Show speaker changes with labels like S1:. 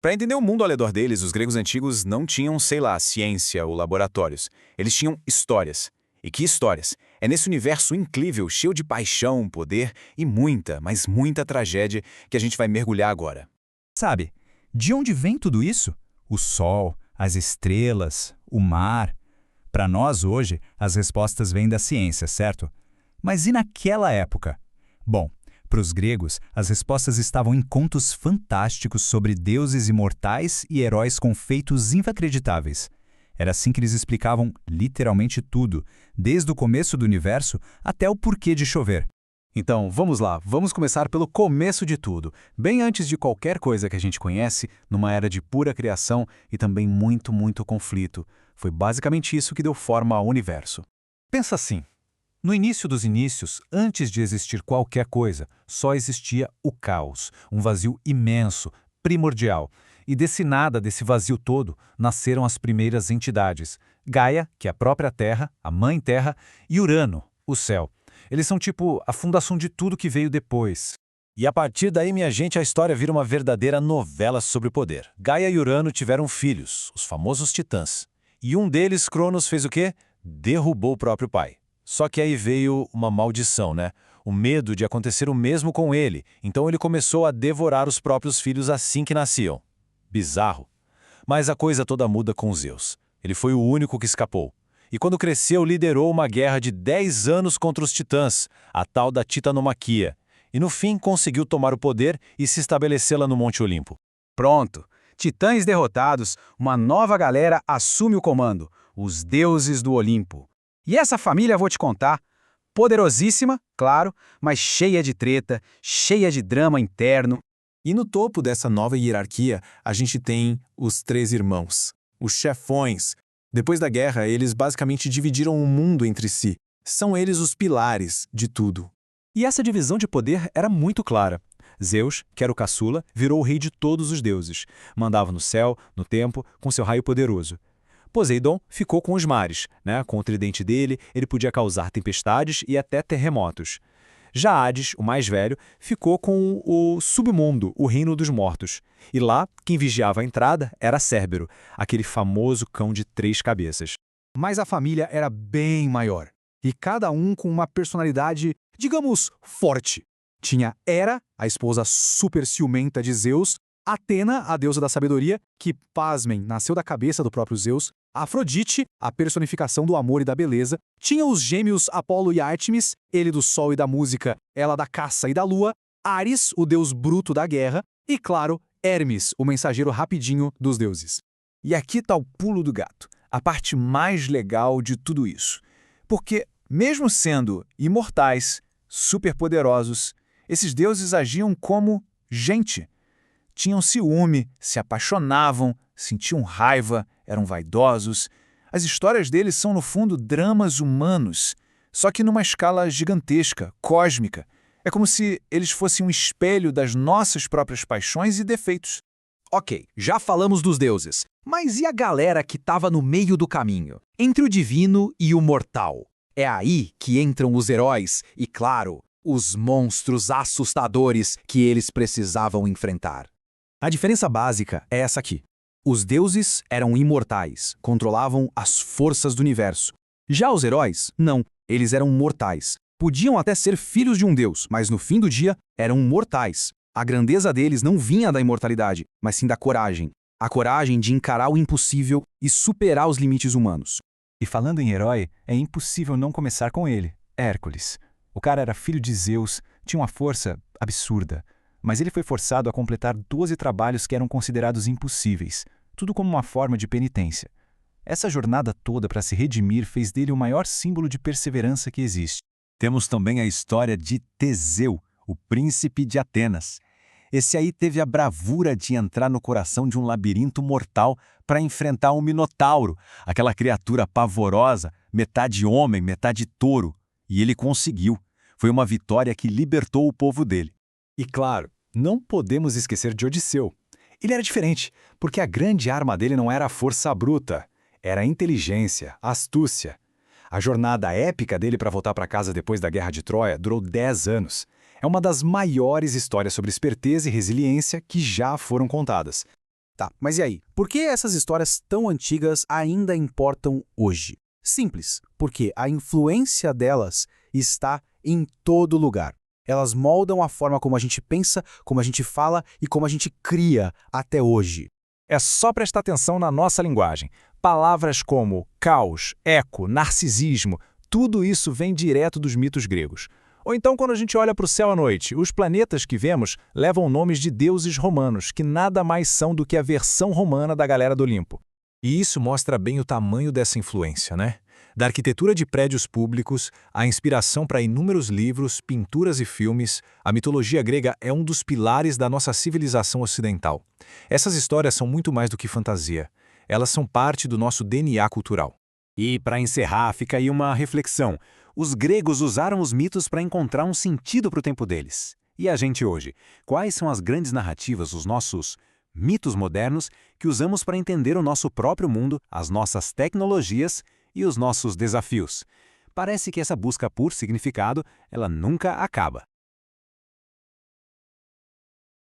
S1: Para entender o mundo ao redor deles, os gregos antigos não tinham, sei lá, ciência ou laboratórios. Eles tinham histórias. E que histórias? É nesse universo incrível, cheio de paixão, poder e muita, mas muita tragédia que a gente vai mergulhar agora.
S2: Sabe, de onde vem tudo isso? O sol, as estrelas, o mar. Para nós, hoje, as respostas vêm da ciência, certo? Mas e naquela época? Bom, para os gregos, as respostas estavam em contos fantásticos sobre deuses imortais e heróis com feitos inacreditáveis. Era assim que eles explicavam literalmente tudo, desde o começo do universo até o porquê de chover.
S3: Então, vamos lá, vamos começar pelo começo de tudo, bem antes de qualquer coisa que a gente conhece, numa era de pura criação e também muito conflito. Foi basicamente isso que deu forma ao universo. Pensa assim, no início dos inícios, antes de existir qualquer coisa, só existia o caos, um vazio imenso, primordial. E desse nada, desse vazio todo, nasceram as primeiras entidades. Gaia, que é a própria Terra, a Mãe Terra, e Urano, o céu. Eles são tipo a fundação de tudo que veio depois. E a partir daí, minha gente, a história vira uma verdadeira novela sobre o poder. Gaia e Urano tiveram filhos, os famosos titãs. E um deles, Cronos, fez o quê? Derrubou o próprio pai. Só que aí veio uma maldição, né? O medo de acontecer o mesmo com ele. Então ele começou a devorar os próprios filhos assim que nasciam. Bizarro. Mas a coisa toda muda com Zeus. Ele foi o único que escapou. E quando cresceu, liderou uma guerra de 10 anos contra os titãs, a tal da Titanomaquia. E no fim conseguiu tomar o poder e se estabelecê-la no Monte Olimpo.
S4: Pronto. Titãs derrotados, uma nova galera assume o comando, os deuses do Olimpo. E essa família, vou te contar, poderosíssima, claro, mas cheia de treta, cheia de drama interno.
S1: E no topo dessa nova hierarquia, a gente tem os três irmãos, os chefões. Depois da guerra, eles basicamente dividiram o mundo entre si. São eles os pilares de tudo.
S3: E essa divisão de poder era muito clara. Zeus, que era o caçula, virou o rei de todos os deuses. Mandava no céu, no tempo, com seu raio poderoso. Poseidon ficou com os mares, né? Com o tridente dele, ele podia causar tempestades e até terremotos. Já Hades, o mais velho, ficou com o submundo, o reino dos mortos. E lá, quem vigiava a entrada era Cérbero, aquele famoso cão de 3 cabeças.
S4: Mas a família era bem maior, e cada um com uma personalidade, digamos, forte. Tinha Hera, a esposa super ciumenta de Zeus, Atena, a deusa da sabedoria, que, pasmem, nasceu da cabeça do próprio Zeus, Afrodite, a personificação do amor e da beleza, tinha os gêmeos Apolo e Ártemis, ele do sol e da música, ela da caça e da lua, Ares, o deus bruto da guerra, e, claro, Hermes, o mensageiro rapidinho dos deuses.
S2: E aqui está o pulo do gato, a parte mais legal de tudo isso. Porque, mesmo sendo imortais, superpoderosos, esses deuses agiam como gente. Tinham ciúme, se apaixonavam, sentiam raiva, eram vaidosos. As histórias deles são, no fundo, dramas humanos, só que numa escala gigantesca, cósmica. É como se eles fossem um espelho das nossas próprias paixões e defeitos.
S4: Ok, já falamos dos deuses, mas e a galera que estava no meio do caminho, entre o divino e o mortal? É aí que entram os heróis e, claro, os monstros assustadores que eles precisavam enfrentar. A diferença básica é essa aqui. Os deuses eram imortais, controlavam as forças do universo. Já os heróis, não, eles eram mortais. Podiam até ser filhos de um deus, mas no fim do dia eram mortais. A grandeza deles não vinha da imortalidade, mas sim da coragem. A coragem de encarar o impossível e superar os limites humanos.
S3: E falando em herói, é impossível não começar com ele, Hércules. O cara era filho de Zeus, tinha uma força absurda. Mas ele foi forçado a completar 12 trabalhos que eram considerados impossíveis, tudo como uma forma de penitência. Essa jornada toda para se redimir fez dele o maior símbolo de perseverança que existe.
S5: Temos também a história de Teseu, o príncipe de Atenas. Esse aí teve a bravura de entrar no coração de um labirinto mortal para enfrentar um minotauro, aquela criatura pavorosa, metade homem, metade touro. E ele conseguiu. Foi uma vitória que libertou o povo dele.
S3: E claro, não podemos esquecer de Odisseu. Ele era diferente, porque a grande arma dele não era a força bruta, era a inteligência, a astúcia. A jornada épica dele para voltar para casa depois da Guerra de Troia durou 10 anos. É uma das maiores histórias sobre esperteza e resiliência que já foram contadas.
S4: Tá, mas e aí? Por que essas histórias tão antigas ainda importam hoje? Simples, porque a influência delas está em todo lugar. Elas moldam a forma como a gente pensa, como a gente fala e como a gente cria até hoje.
S2: É só prestar atenção na nossa linguagem. Palavras como caos, eco, narcisismo, tudo isso vem direto dos mitos gregos. Ou então, quando a gente olha para o céu à noite, os planetas que vemos levam nomes de deuses romanos, que nada mais são do que a versão romana da galera do Olimpo. E isso mostra bem o tamanho dessa influência, né? Da arquitetura de prédios públicos, a inspiração para inúmeros livros, pinturas e filmes, a mitologia grega é um dos pilares da nossa civilização ocidental. Essas histórias são muito mais do que fantasia. Elas são parte do nosso DNA cultural.
S1: E, para encerrar, fica aí uma reflexão. Os gregos usaram os mitos para encontrar um sentido para o tempo deles. E a gente hoje? Quais são as grandes narrativas, os nossos mitos modernos, que usamos para entender o nosso próprio mundo, as nossas tecnologias e os nossos desafios? Parece que essa busca por significado, ela nunca acaba.